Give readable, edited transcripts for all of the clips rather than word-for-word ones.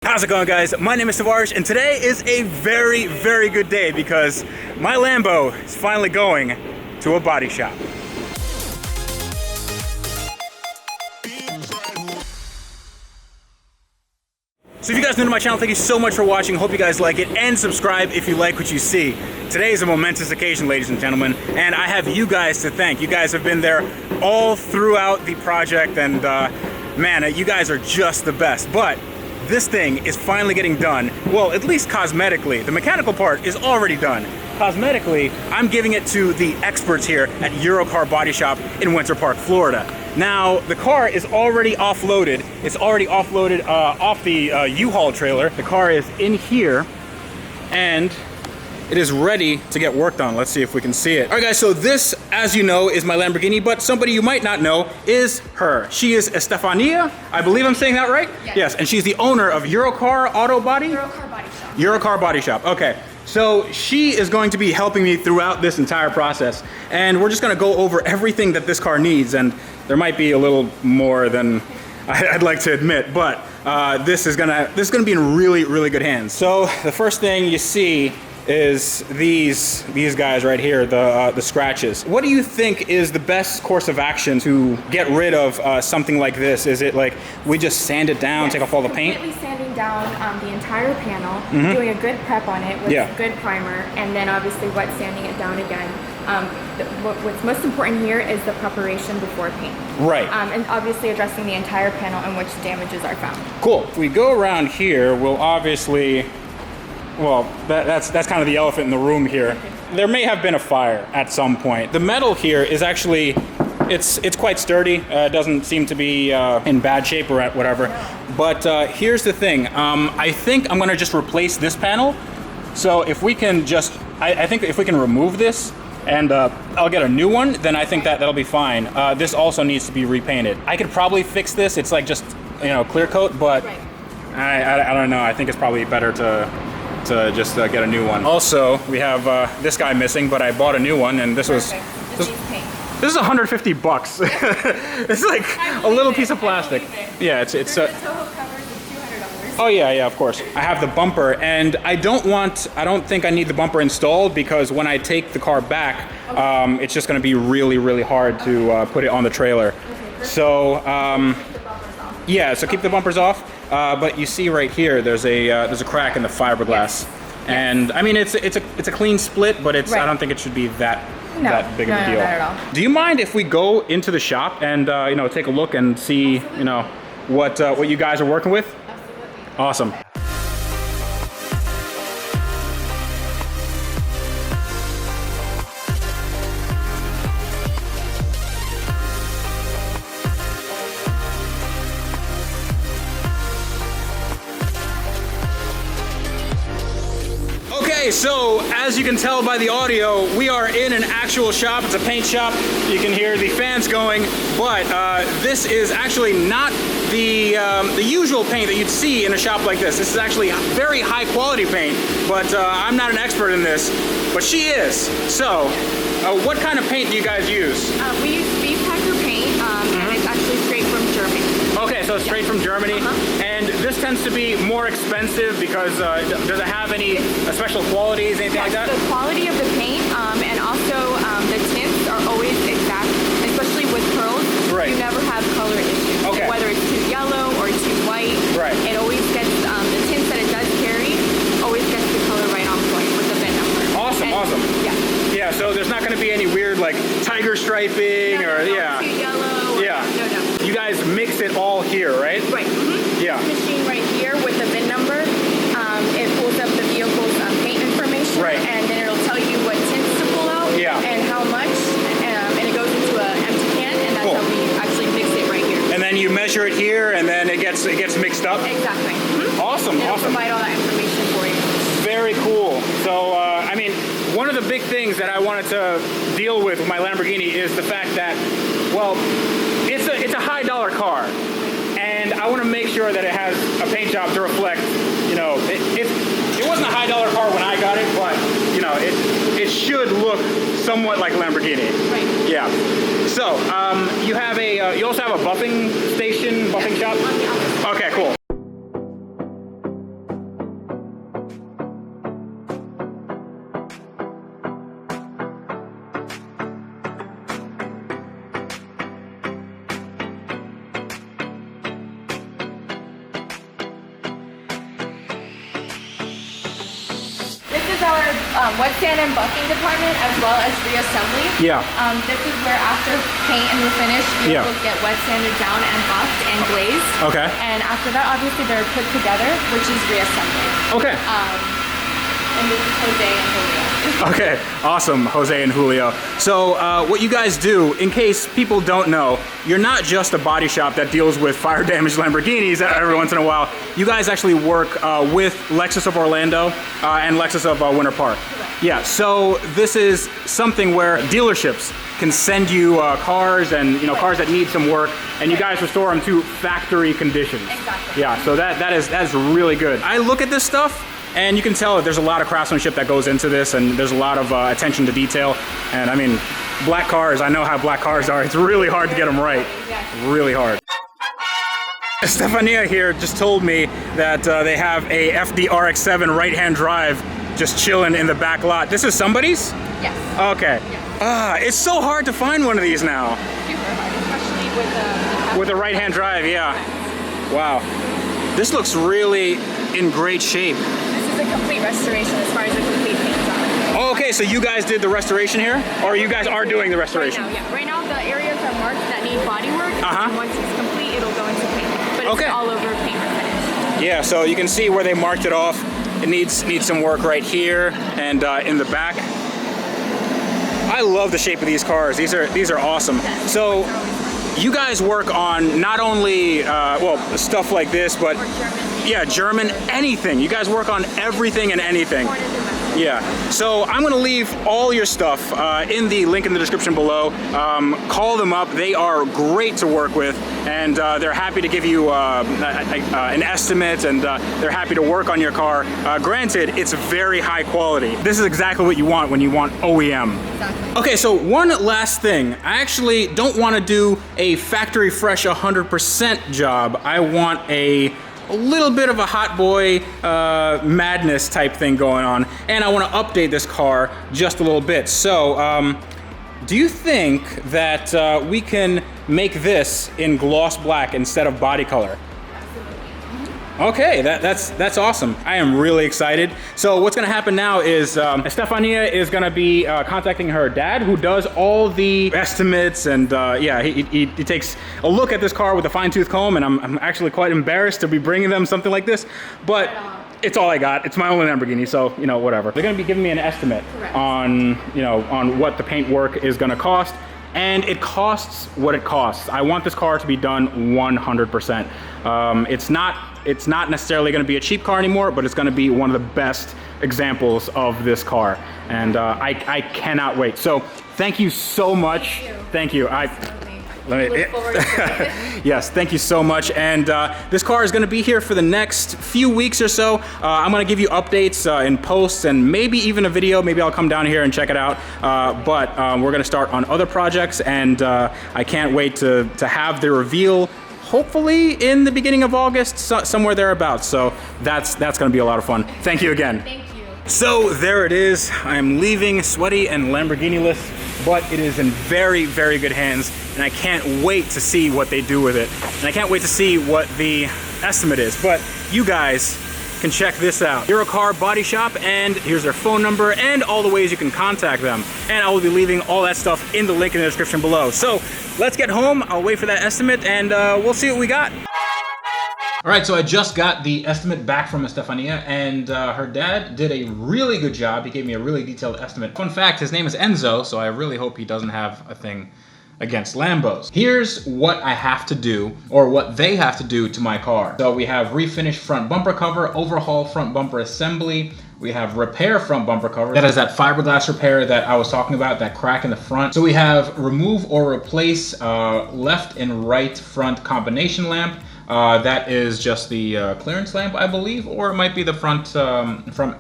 How's it going, guys? My name is Tavarish, and today is a very, very good day because my Lambo is finally going to a body shop. So if you guys are new to my channel, thank you so much for watching. Hope you guys like it, and subscribe if you like what you see. Today is a momentous occasion, ladies and gentlemen, and I have you guys to thank. You guys have been there all throughout the project, and man, you guys are just the best. But this thing is finally getting done. Well, at least cosmetically. The mechanical part is already done. Cosmetically, I'm giving it to the experts here at Eurocar Body Shop in Winter Park, Florida. Now, the car is already offloaded. It's already offloaded off the U-Haul trailer. The car is in here, and it is ready to get worked on. Let's see if we can see it. All right, guys, so this, as you know, is my Lamborghini, but somebody you might not know is her. She is Estefania. I believe I'm saying that right? Yes, and she's the owner of Eurocar Auto Body? Eurocar Body Shop. Eurocar Body Shop, okay. So she is going to be helping me throughout this entire process, and we're just gonna go over everything that this car needs, and there might be a little more than I'd like to admit, but this is gonna be in really, really good hands. So the first thing you see is these guys right here, the scratches. What do you think is the best course of action to get rid of something like this? Is it like we just sand it down, take off all the paint? Completely sanding down the entire panel, doing a good prep on it with a good primer, and then obviously wet sanding it down again. What's most important here is the preparation before paint. Right. And obviously addressing the entire panel in which damages are found. Cool. If we go around here, we'll obviously, well, that's kind of the elephant in the room here. There may have been a fire at some point. The metal here is actually, it's quite sturdy. It doesn't seem to be in bad shape or whatever. But here's the thing. I think I'm gonna just replace this panel. So if we can just, I think if we can remove this and I'll get a new one, then I think that'll be fine. This also needs to be repainted. I could probably fix this. It's like just, clear coat, but I don't know. I think it's probably better to just get a new one. Also, we have this guy missing, but I bought a new one, and this is 150 bucks. It's like a little piece of plastic. Yeah, it's oh yeah, of course. I have the bumper, and I don't think I need the bumper installed because when I take the car back, it's just gonna be really, really hard to put it on the trailer. So yeah, so keep the bumpers off. But you see right here, there's a crack in the fiberglass, and I mean it's a clean split, but I don't think it should be that big of a deal. Not at all. Do you mind if we go into the shop and take a look and see what you guys are working with? Absolutely. Awesome. Okay, so as you can tell by the audio, we are in an actual shop. It's a paint shop. You can hear the fans going, but this is actually not the usual paint that you'd see in a shop like this. This is actually very high quality paint, but I'm not an expert in this, but she is. So, what kind of paint do you guys use? We use beef hacker paint, and it's actually straight from Germany. Okay, so it's straight from Germany. And this tends to be more expensive because does it have any special qualities, anything like that? The quality of the paint and also the tints are always exact, especially with pearls. Right. You never have color issues. Okay. Whether it's too yellow or too white, right. It always gets, the tints that it does carry, always gets the color right on point with the VIN number. Awesome. Yeah. Yeah, so there's not going to be any weird like tiger striping No, too yellow. No. You guys mix it all here, right? Right. Yeah. Machine right here with the VIN number. It pulls up the vehicle's paint information, right. And then it'll tell you what tints to pull out, and how much, and it goes into an empty can, and that's how we actually mix it right here. And then you measure it here, and then it gets mixed up. Exactly. Awesome. It'll provide all that information for you. Very cool. So I mean, one of the big things that I wanted to deal with my Lamborghini is the fact that, well, it's a high dollar car, and I want to make sure that it has a paint job to reflect. It wasn't a high dollar car when I got it, but it should look somewhat like a Lamborghini. Right. Yeah. So you also have a buffing station, buffing shop? On the opposite. Okay, cool. our wet sand and buffing department as well as reassembly. Yeah. This is where after paint and refinish, vehicles get wet sanded down and buffed and glazed. Okay. And after that, obviously, they're put together, which is reassembly. Okay. And this is Jose and Julio. Okay, awesome, Jose and Julio. So what you guys do, in case people don't know, you're not just a body shop that deals with fire damaged Lamborghinis every once in a while. You guys actually work with Lexus of Orlando and Lexus of Winter Park. Correct. Yeah, so this is something where dealerships can send you cars and cars that need some work, and you guys restore them to factory conditions. Exactly. Yeah, so that is really good. I look at this stuff, and you can tell that there's a lot of craftsmanship that goes into this, and there's a lot of attention to detail. And I mean, black cars, I know how black cars are. It's really hard to get them right. Really hard. Stefania here just told me that they have a FD RX-7 right-hand drive just chilling in the back lot. This is somebody's? Yes. Okay. Yes. It's so hard to find one of these now. Super hard, especially with the right-hand drive, yeah. Wow. This looks really in great shape. This is a complete restoration as far as the complete paint's on. Oh, okay, so you guys did the restoration here? Or you guys are doing the restoration? Right now, yeah. Right now, the areas are marked that need body work. Uh-huh. And once it's complete, it'll go into paint. But it's all over paint refinish. Yeah, so you can see where they marked it off. It needs some work right here and in the back. I love the shape of these cars. These are awesome. So you guys work on not only stuff like this, but German, anything. You guys work on everything and anything. Yeah. So I'm going to leave all your stuff in the link in the description below. Call them up. They are great to work with, and they're happy to give you an estimate, and they're happy to work on your car. Granted, it's very high quality. This is exactly what you want when you want OEM. Exactly. Okay, so one last thing. I actually don't want to do a factory fresh 100% job. I want a little bit of a hot boy madness type thing going on, and I want to update this car just a little bit. So do you think that we can make this in gloss black instead of body color? Okay, that's awesome. I am really excited. So what's gonna happen now is Stefania is gonna be contacting her dad, who does all the estimates, and he takes a look at this car with a fine-tooth comb, and I'm actually quite embarrassed to be bringing them something like this, but it's all I got. It's my only Lamborghini, so whatever. They're gonna be giving me an estimate on what the paint work is gonna cost. And it costs what it costs. I want this car to be done 100%. It's not necessarily going to be a cheap car anymore, but it's going to be one of the best examples of this car. And I cannot wait. So thank you so much. Thank you. Look forward to it. Yes, thank you so much. And this car is going to be here for the next few weeks or so. I'm going to give you updates in posts and maybe even a video. Maybe I'll come down here and check it out. But we're going to start on other projects, and I can't wait to have the reveal, hopefully in the beginning of August, somewhere thereabouts. So that's going to be a lot of fun. Thank you again. Thank you. So there it is. I'm leaving sweaty and Lamborghini-less, but it is in very, very good hands, and I can't wait to see what they do with it. And I can't wait to see what the estimate is. But you guys can check this out. Hero Car Body Shop, and here's their phone number and all the ways you can contact them. And I will be leaving all that stuff in the link in the description below. So let's get home. I'll wait for that estimate, and we'll see what we got. All right, so I just got the estimate back from Stefania, and her dad did a really good job. He gave me a really detailed estimate. Fun fact, his name is Enzo, so I really hope he doesn't have a thing against Lambos. Here's what I have to do, or what they have to do to my car. So we have refinish front bumper cover, overhaul front bumper assembly, we have repair front bumper cover. That is that fiberglass repair that I was talking about, that crack in the front. So we have remove or replace left and right front combination lamp. That is just the clearance lamp, I believe, or it might be the front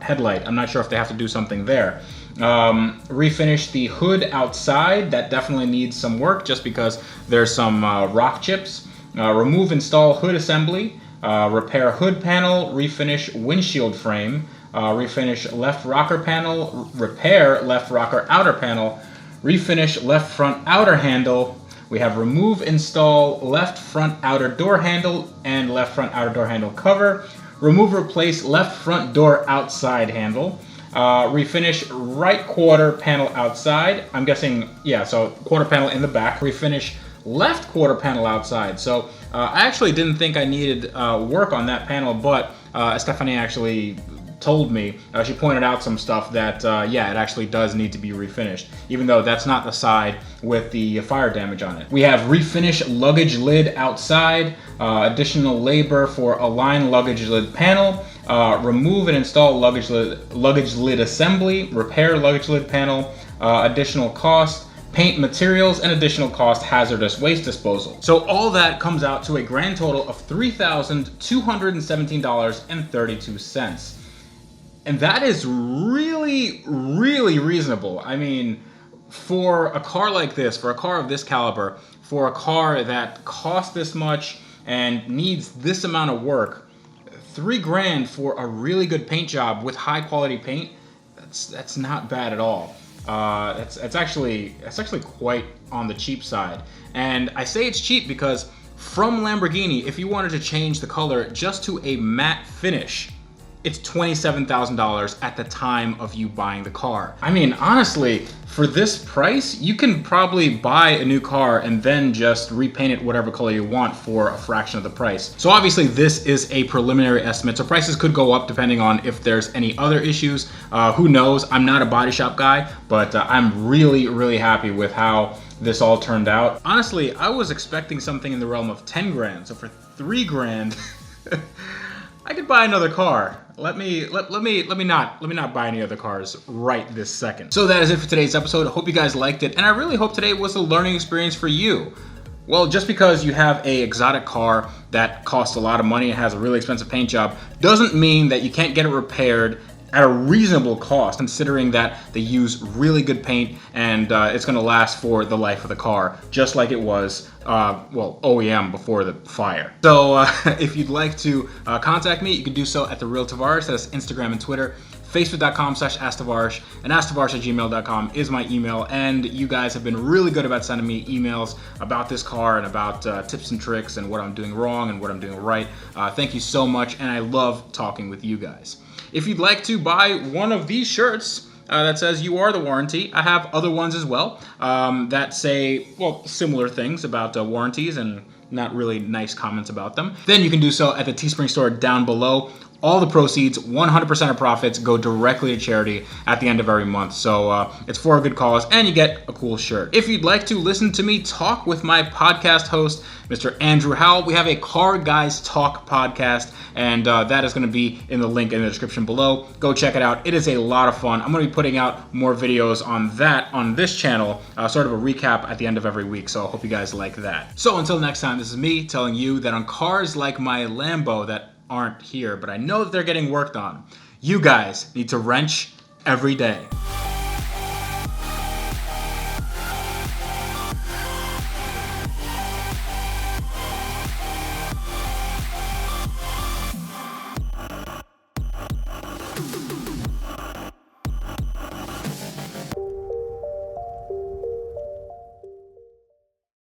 headlight. I'm not sure if they have to do something there. Refinish the hood outside. That definitely needs some work just because there's some rock chips. Remove, install hood assembly. Repair hood panel. Refinish windshield frame. Refinish left rocker panel. Repair left rocker outer panel. Refinish left front outer handle. We have remove, install left front outer door handle and left front outer door handle cover. Remove, replace left front door outside handle. Refinish right quarter panel outside. I'm guessing, yeah, so quarter panel in the back. Refinish left quarter panel outside. So I actually didn't think I needed work on that panel, but Stephanie actually told me, she pointed out some stuff that, yeah, it actually does need to be refinished, even though that's not the side with the fire damage on it. We have refinish luggage lid outside, additional labor for align luggage lid panel, remove and install luggage lid assembly, repair luggage lid panel, additional cost, paint materials, and additional cost hazardous waste disposal. So all that comes out to a grand total of $3,217.32. And that is really, really reasonable. I mean, for a car like this, for a car of this caliber, for a car that costs this much and needs this amount of work, $3 grand for a really good paint job with high quality paint, that's not bad at all. It's actually quite on the cheap side. And I say it's cheap because from Lamborghini, if you wanted to change the color just to a matte finish, it's $27,000 at the time of you buying the car. I mean, honestly, for this price, you can probably buy a new car and then just repaint it whatever color you want for a fraction of the price. So obviously this is a preliminary estimate, so prices could go up depending on if there's any other issues. Who knows? I'm not a body shop guy, but I'm really, really happy with how this all turned out. Honestly, I was expecting something in the realm of 10 grand, so for 3 grand, I could buy another car. Let me not buy any other cars right this second. So that is it for today's episode. I hope you guys liked it, and I really hope today was a learning experience for you. Well, just because you have a exotic car that costs a lot of money and has a really expensive paint job doesn't mean that you can't get it repaired at a reasonable cost, considering that they use really good paint and it's going to last for the life of the car, just like it was, well, OEM before the fire. So if you'd like to contact me, you can do so at The Real Tavarish. That's Instagram and Twitter. Facebook.com/AskTavarish and AskTavarish@gmail.com is my email. And you guys have been really good about sending me emails about this car and about tips and tricks and what I'm doing wrong and what I'm doing right. Thank you so much, and I love talking with you guys. If you'd like to buy one of these shirts that says "You Are the Warranty," I have other ones as well that say, well, similar things about warranties and not really nice comments about them. Then you can do so at the Teespring store down below. All the proceeds, 100% of profits, go directly to charity at the end of every month. So it's for a good cause, and you get a cool shirt. If you'd like to listen to me talk with my podcast host, Mr. Andrew Howell, we have a Car Guys Talk podcast, and that is going to be in the link in the description below. Go check it out. It is a lot of fun. I'm going to be putting out more videos on that on this channel, sort of a recap at the end of every week, so I hope you guys like that. So until next time, this is me telling you that on cars like my Lambo that aren't here, but I know that they're getting worked on, you guys need to wrench every day.